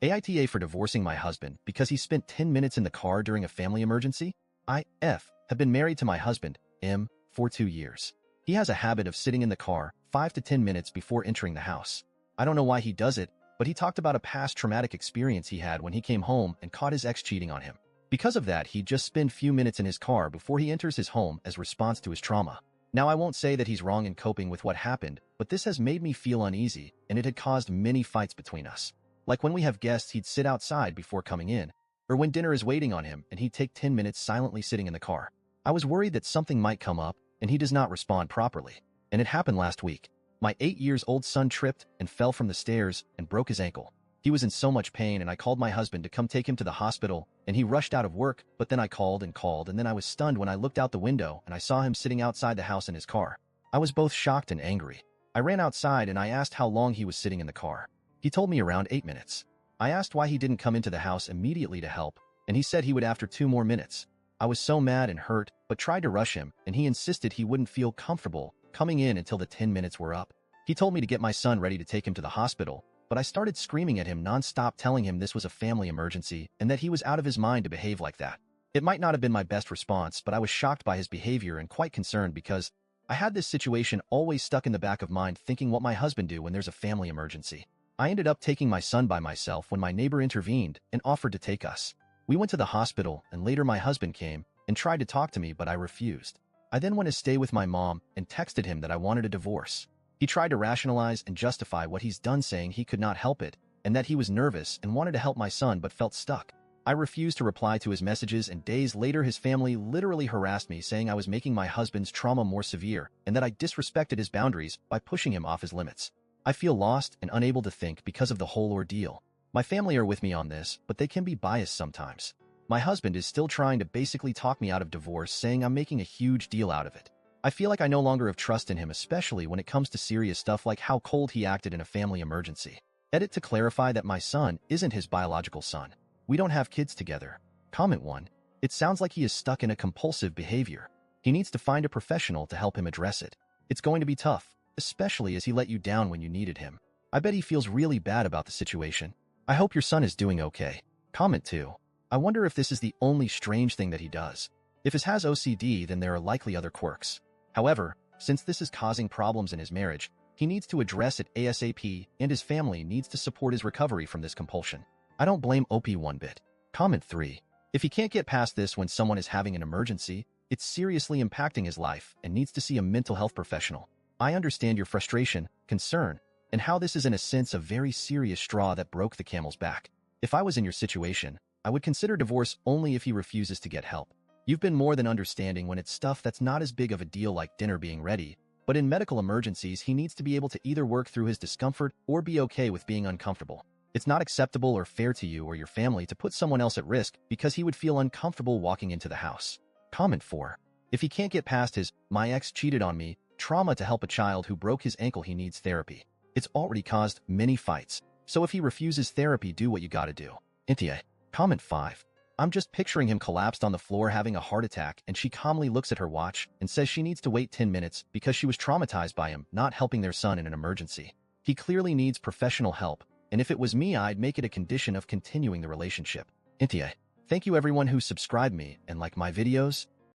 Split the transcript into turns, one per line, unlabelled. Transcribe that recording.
AITA for divorcing my husband because he spent 10 minutes in the car during a family emergency. I.F. have been married to my husband, M, for 2 years. He has a habit of sitting in the car 5 to 10 minutes before entering the house. I don't know why he does it, but he talked about a past traumatic experience he had when he came home and caught his ex cheating on him. Because of that, he'd just spend few minutes in his car before he enters his home as response to his trauma. Now, I won't say that he's wrong in coping with what happened, but this has made me feel uneasy, and it had caused many fights between us. Like when we have guests, he'd sit outside before coming in, or when dinner is waiting on him and he'd take 10 minutes silently sitting in the car. I was worried that something might come up and he does not respond properly. And it happened last week. My 8-year-old son tripped and fell from the stairs and broke his ankle. He was in so much pain and I called my husband to come take him to the hospital, and he rushed out of work, but then I called and then I was stunned when I looked out the window and I saw him sitting outside the house in his car. I was both shocked and angry. I ran outside and I asked how long he was sitting in the car. He told me around 8 minutes. I asked why he didn't come into the house immediately to help, and he said he would after 2 more minutes. I was so mad and hurt, but tried to rush him, and he insisted he wouldn't feel comfortable coming in until the 10 minutes were up. He told me to get my son ready to take him to the hospital, but I started screaming at him nonstop, telling him this was a family emergency and that he was out of his mind to behave like that. It might not have been my best response, but I was shocked by his behavior and quite concerned because I had this situation always stuck in the back of mind, thinking what my husband do when there's a family emergency. I ended up taking my son by myself when my neighbor intervened and offered to take us. We went to the hospital, and later my husband came and tried to talk to me, but I refused. I then went to stay with my mom and texted him that I wanted a divorce. He tried to rationalize and justify what he's done, saying he could not help it and that he was nervous and wanted to help my son but felt stuck. I refused to reply to his messages, and days later his family literally harassed me, saying I was making my husband's trauma more severe and that I disrespected his boundaries by pushing him off his limits. I feel lost and unable to think because of the whole ordeal. My family are with me on this, but they can be biased sometimes. My husband is still trying to basically talk me out of divorce, saying I'm making a huge deal out of it. I feel like I no longer have trust in him, especially when it comes to serious stuff like how cold he acted in a family emergency. Edit to clarify that my son isn't his biological son. We don't have kids together. Comment 1. It sounds like he is stuck in a compulsive behavior. He needs to find a professional to help him address it. It's going to be tough, especially as he let you down when you needed him. I bet he feels really bad about the situation. I hope your son is doing okay. Comment 2. I wonder if this is the only strange thing that he does. If he has OCD, then there are likely other quirks. However, since this is causing problems in his marriage, he needs to address it ASAP, and his family needs to support his recovery from this compulsion. I don't blame OP one bit. Comment 3. If he can't get past this when someone is having an emergency, it's seriously impacting his life and needs to see a mental health professional. I understand your frustration, concern, and how this is in a sense a very serious straw that broke the camel's back. If I was in your situation, I would consider divorce only if he refuses to get help. You've been more than understanding when it's stuff that's not as big of a deal like dinner being ready, but in medical emergencies he needs to be able to either work through his discomfort or be okay with being uncomfortable. It's not acceptable or fair to you or your family to put someone else at risk because he would feel uncomfortable walking into the house. Comment 4. If he can't get past his "my ex cheated on me" trauma to help a child who broke his ankle, he needs therapy. It's already caused many fights, so if he refuses therapy, do what you gotta do. Intia. Comment 5. I'm just picturing him collapsed on the floor having a heart attack, and she calmly looks at her watch and says she needs to wait 10 minutes because she was traumatized by him not helping their son in an emergency. He clearly needs professional help, and if it was me, I'd make it a condition of continuing the relationship. Intia. Thank you everyone who subscribed me and like my videos.